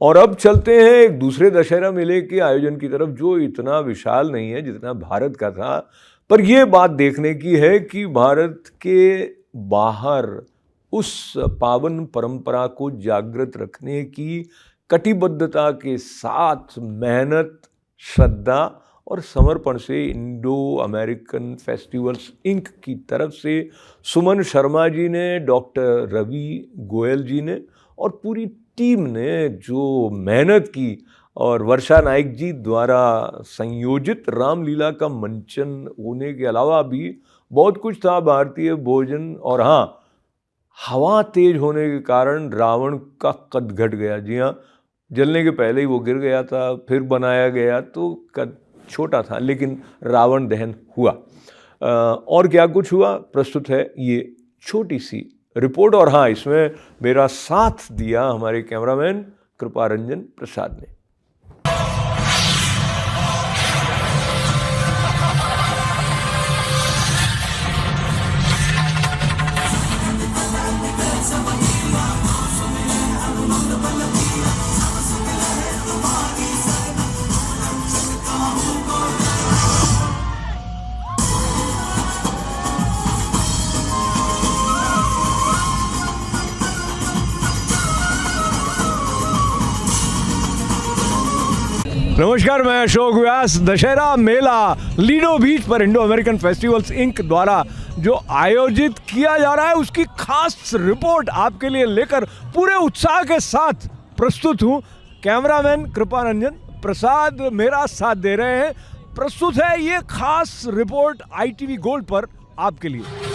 और अब चलते हैं एक दूसरे दशहरा मेले के आयोजन की तरफ, जो इतना विशाल नहीं है जितना भारत का था, पर यह बात देखने की है कि भारत के बाहर उस पावन परंपरा को जागृत रखने की कटिबद्धता के साथ मेहनत, श्रद्धा और समर्पण से इंडो अमेरिकन फेस्टिवल्स इंक की तरफ से सुमन शर्मा जी ने, डॉक्टर रवि गोयल जी ने और पूरी टीम ने जो मेहनत की, और वर्षा नाइक जी द्वारा संयोजित रामलीला का मंचन होने के अलावा भी बहुत कुछ था, भारतीय भोजन, और हाँ, हवा तेज होने के कारण रावण का कद घट गया। जी हाँ, जलने के पहले ही वो गिर गया था, फिर बनाया गया तो कद छोटा था, लेकिन रावण दहन हुआ। और क्या कुछ हुआ, प्रस्तुत है ये छोटी सी रिपोर्ट। और हाँ, इसमें मेरा साथ दिया हमारे कैमरामैन कृपा रंजन प्रसाद ने। नमस्कार, मैं अशोक व्यास। दशहरा मेला लीडो बीच पर इंडो अमेरिकन फेस्टिवल्स इंक द्वारा जो आयोजित किया जा रहा है, उसकी खास रिपोर्ट आपके लिए लेकर पूरे उत्साह के साथ प्रस्तुत हूँ। कैमरामैन कृपा रंजन प्रसाद मेरा साथ दे रहे हैं। प्रस्तुत है ये खास रिपोर्ट ITV गोल्ड पर आपके लिए।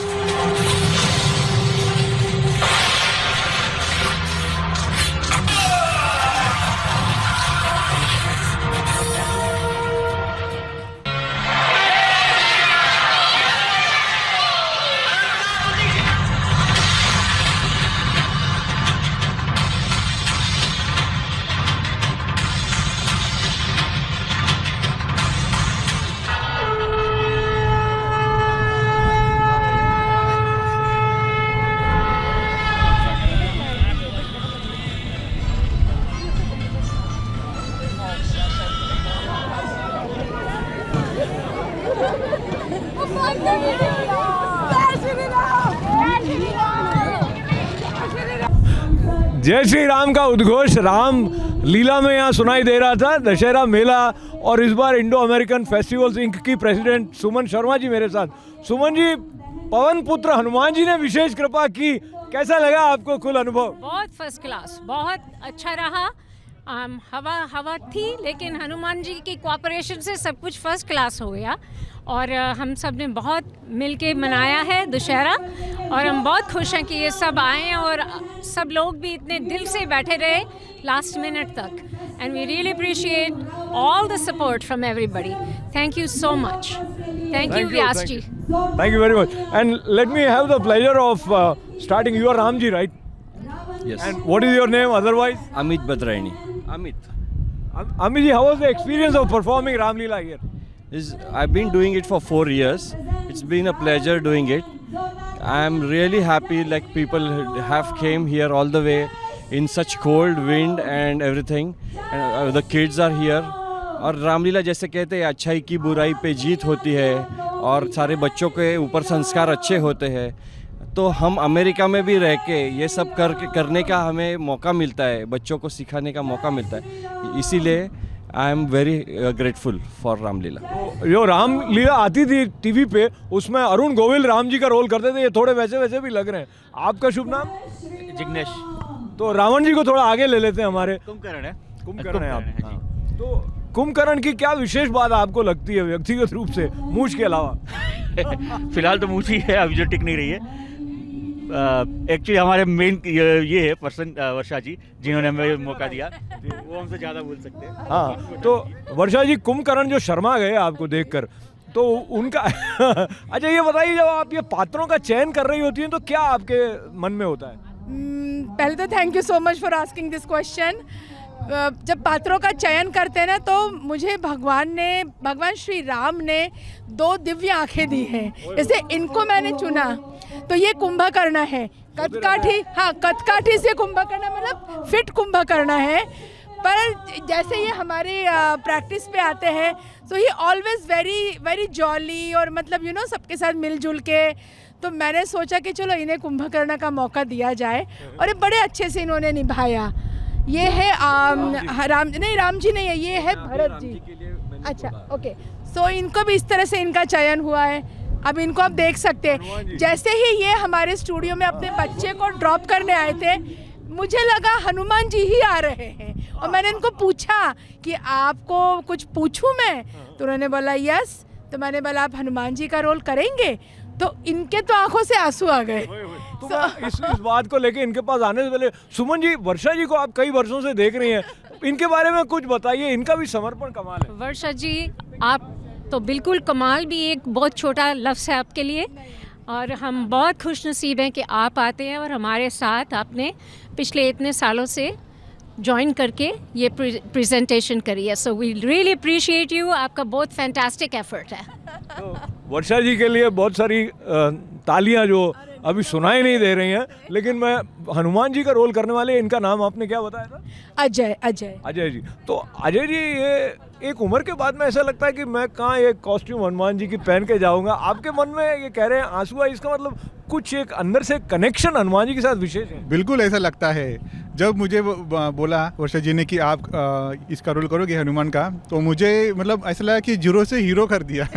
जय श्री राम का उद्घोष राम लीला में यहाँ सुनाई दे रहा था। दशहरा मेला और इस बार इंडो अमेरिकन फेस्टिवल्स इंक की प्रेसिडेंट सुमन शर्मा जी मेरे साथ। सुमन जी, पवन पुत्र हनुमान जी ने विशेष कृपा की, कैसा लगा आपको कुल अनुभव? बहुत फर्स्ट क्लास, बहुत अच्छा रहा। हवा थी, लेकिन हनुमान जी की कोऑपरेशन से सब कुछ फर्स्ट क्लास हो गया और हम सब ने बहुत मिलके मनाया है दशहरा, और हम बहुत खुश हैं कि ये सब आए और सब लोग भी इतने दिल से बैठे रहे लास्ट मिनट तक, and we really appreciate all the support from everybody. Thank you so much. Thank you Vyas ji. Thank you very much, and let me have the pleasure of starting. You are Ram ji, right? Yes. And what is your name otherwise? Amit Badraini. Amit. Amit ji, how was the experience of performing Ram Leela here? I've been doing it for 4 years. It's been a pleasure doing it. I'm really happy like people have came here all the way in such cold wind and everything. And the kids are here. और रामलीला जैसे कहते हैं अच्छाई की बुराई पे जीत होती है और सारे बच्चों के ऊपर संस्कार अच्छे होते हैं। तो हम अमेरिका में भी रह के ये सब करने का हमें मौका मिलता है, बच्चों को सिखाने का मौका मिलता है, इसीलिए I am very grateful for Ramlila. जो रामलीला आती थी टीवी पे, उसमें अरुण गोविल राम जी का रोल करते थे, ये थोड़े वैसे वैसे भी लग रहे हैं। आपका शुभ नाम? जिग्नेश। तो रावण जी को थोड़ा आगे ले लेते हैं हमारे। कुंभकर्ण है। कुंभकर्ण है आप। हाँ। तो कुंभकर्ण की क्या विशेष बात आपको लगती है व्यक्तिगत रूप से, मूछ के अलावा? फिलहाल तो मूछ ही है, अभी जो टिक नहीं रही है। एक्चुअली हमारे मेन ये है पर्सन वर्षा जी, जिन्होंने हमें मौका दिया, वो हमसे ज़्यादा बोल सकते हैं। हाँ, तो वर्षा जी, कुंभकर्ण जो शर्मा गए आपको देखकर, तो उनका अच्छा ये बताइए, जब आप ये पात्रों का चयन कर रही होती हैं तो क्या आपके मन में होता है? पहले तो thank you so much for asking this question. जब पात्रों का चयन करते हैं ना, तो मुझे भगवान श्री राम ने 2 दिव्य आंखें दी हैं, जैसे इनको मैंने चुना। तो ये कुंभकर्ण है, कदकाठी। हाँ, कदकाठी से कुंभकर्ण मतलब फिट कुंभकर्ण है। पर जैसे ये हमारे प्रैक्टिस पे आते हैं तो ही ऑलवेज वेरी वेरी जॉली और मतलब यू नो सबके साथ मिलजुल के, तो मैंने सोचा कि चलो इन्हें कुंभकर्ण का मौका दिया जाए और ये बड़े अच्छे से इन्होंने निभाया। ये है राम जी नहीं है, ये है भरत जी। अच्छा ओके, सो इनको भी इस तरह से इनका चयन हुआ है। अब इनको आप देख सकते हैं, जैसे ही ये हमारे स्टूडियो में अपने बच्चे को ड्रॉप करने आए थे मुझे लगा हनुमान जी ही आ रहे हैं और मैंने इनको पूछा कि आपको कुछ पूछूं मैं, तो उन्होंने बोला यस। तो मैंने बोला आप हनुमान जी का रोल करेंगे, तो इनके तो आंखों से आंसू आ गए। तो इस बात को लेके इनके पास आने से पहले सुमन जी, वर्षा जी को आप कई वर्षों से देख रही हैं, इनके बारे में कुछ बताइए। इनका भी समर्पण कमाल है। वर्षा जी आप तो बिल्कुल कमाल, भी एक बहुत छोटा लफ्ज़ है आपके लिए, और हम बहुत खुश नसीब हैं कि आप आते हैं और हमारे साथ आपने पिछले इतने सालों से ज्वाइन करके ये प्रेजेंटेशन करी है। So we really appreciate you, आपका बहुत फैंटास्टिक एफर्ट है। तो वर्षा जी के लिए बहुत सारी तालियां जो अभी सुनाई नहीं दे रही हैं, लेकिन मैं हनुमान जी का रोल करने वाले, इनका नाम आपने क्या बताया था? अजय। अजय अजय जी। तो अजय जी, ये एक उम्र के बाद में ऐसा लगता है कि मैं कहाँ ये कॉस्ट्यूम हनुमान जी की पहन के जाऊंगा। आपके मन में ये कह रहे हैं आंसू आए, इसका मतलब कुछ एक अंदर से कनेक्शन हनुमान जी के साथ विशेष है? बिल्कुल ऐसा लगता है। जब मुझे बोला वर्षा जी ने कि आप इसका रोल करोगे हनुमान का, तो मुझे मतलब ऐसा लगा कि जीरो से हीरो कर दिया।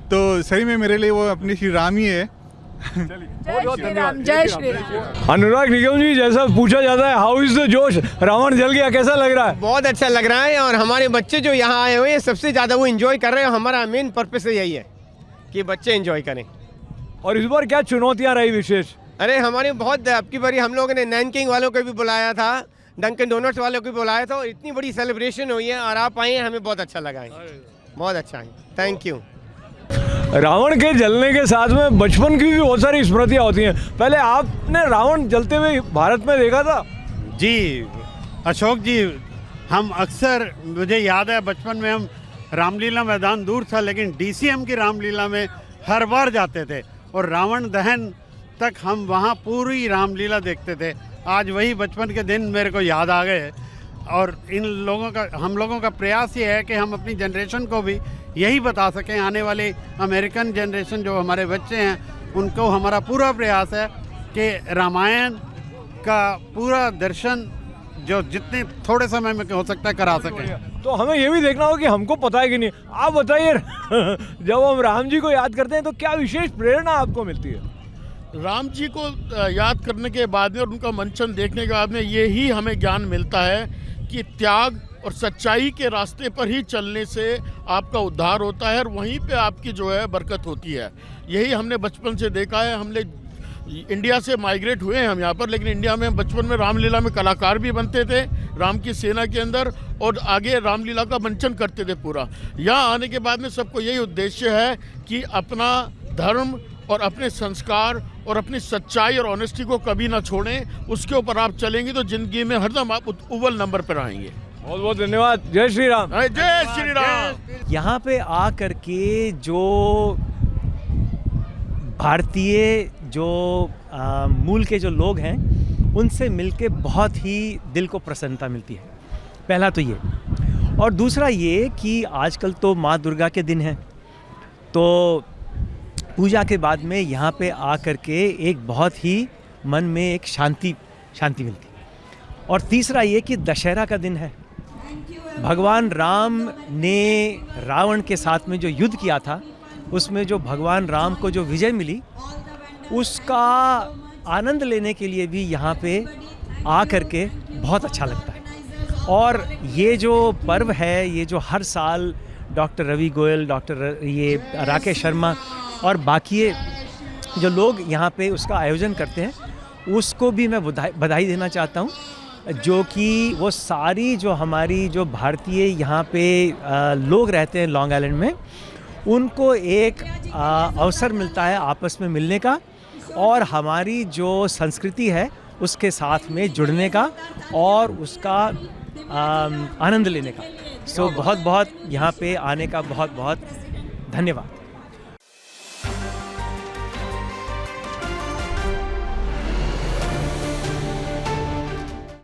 तो सही में मेरे लिए वो अपने श्री राम ही है। जय श्री राम, जय श्री राम। अनुराग निगम जी, जैसा पूछा जाता है हाउ इज द जोश, रावण जल गया, कैसा लग रहा है? बहुत अच्छा लग रहा है, और हमारे बच्चे जो यहाँ आए हुए हैं सबसे ज़्यादा वो एंजॉय कर रहे हैं। हमारा मेन पर्पस यही है कि बच्चे एंजॉय करें। और इस बार क्या चुनौतियाँ रही विशेष? अरे हमारे बहुत, अब की बारी हम लोगों ने नैनकिंग वालों को भी बुलाया था, डंकन डोनट्स वालों को भी बुलाया था, और इतनी बड़ी सेलिब्रेशन हुई है और आप आए हैं, हमें बहुत अच्छा लगा है। बहुत अच्छा है, थैंक यू। रावण के जलने के साथ में बचपन की भी बहुत सारी स्मृतियाँ होती हैं। पहले आपने रावण जलते हुए भारत में देखा था? जी अशोक जी, हम अक्सर, मुझे याद है बचपन में हम रामलीला मैदान दूर था, लेकिन डीसीएम की रामलीला में हर बार जाते थे, और रावण दहन तक हम वहाँ पूरी रामलीला देखते थे। आज वही बचपन के दिन मेरे को याद आ गए, और हम लोगों का प्रयास ये है कि हम अपनी जनरेशन को भी यही बता सकें। आने वाले अमेरिकन जनरेशन जो हमारे बच्चे हैं, उनको हमारा पूरा प्रयास है कि रामायण का पूरा दर्शन जो जितने थोड़े समय में हो सकता है करा सकें। तो हमें ये भी देखना होगा कि हमको पता है कि नहीं। आप बताइए, जब हम राम जी को याद करते हैं तो क्या विशेष प्रेरणा आपको मिलती है? राम जी को याद करने के बाद में और उनका मंचन देखने के बाद में यही हमें ज्ञान मिलता है कि त्याग और सच्चाई के रास्ते पर ही चलने से आपका उद्धार होता है, और वहीं पे आपकी जो है बरकत होती है। यही हमने बचपन से देखा है। हमने इंडिया से माइग्रेट हुए हैं हम यहाँ पर, लेकिन इंडिया में हम बचपन में रामलीला में कलाकार भी बनते थे, राम की सेना के अंदर, और आगे रामलीला का मंचन करते थे पूरा। यहाँ आने के बाद में सबको यही उद्देश्य है कि अपना धर्म और अपने संस्कार और अपनी सच्चाई और ऑनेस्टी को कभी ना छोड़ें। उसके ऊपर आप चलेंगे तो ज़िंदगी में हरदम आप अव्वल नंबर पर आएंगे। बहुत बहुत धन्यवाद। जय श्री राम। जय श्री राम। यहाँ पे आ करके जो भारतीय जो मूल के जो लोग हैं, उनसे मिलके बहुत ही दिल को प्रसन्नता मिलती है। पहला तो ये, और दूसरा ये कि आजकल तो माँ दुर्गा के दिन हैं, तो पूजा के बाद में यहाँ पे आ करके एक बहुत ही मन में एक शांति मिलती। और तीसरा ये कि दशहरा का दिन है। भगवान राम ने रावण के साथ में जो युद्ध किया था, उसमें जो भगवान राम को जो विजय मिली, उसका आनंद लेने के लिए भी यहाँ पे आ करके बहुत अच्छा लगता है। और ये जो पर्व है, ये जो हर साल डॉक्टर रवि गोयल, राकेश शर्मा और बाकी जो लोग यहाँ पे उसका आयोजन करते हैं, उसको भी मैं बधाई देना चाहता हूँ, जो कि वो सारी जो हमारी जो भारतीय यहाँ पे लोग रहते हैं लॉन्ग आइलैंड में, उनको एक अवसर मिलता है आपस में मिलने का और हमारी जो संस्कृति है उसके साथ में जुड़ने का और उसका आनंद लेने का। सो बहुत बहुत यहाँ पे आने का बहुत बहुत धन्यवाद।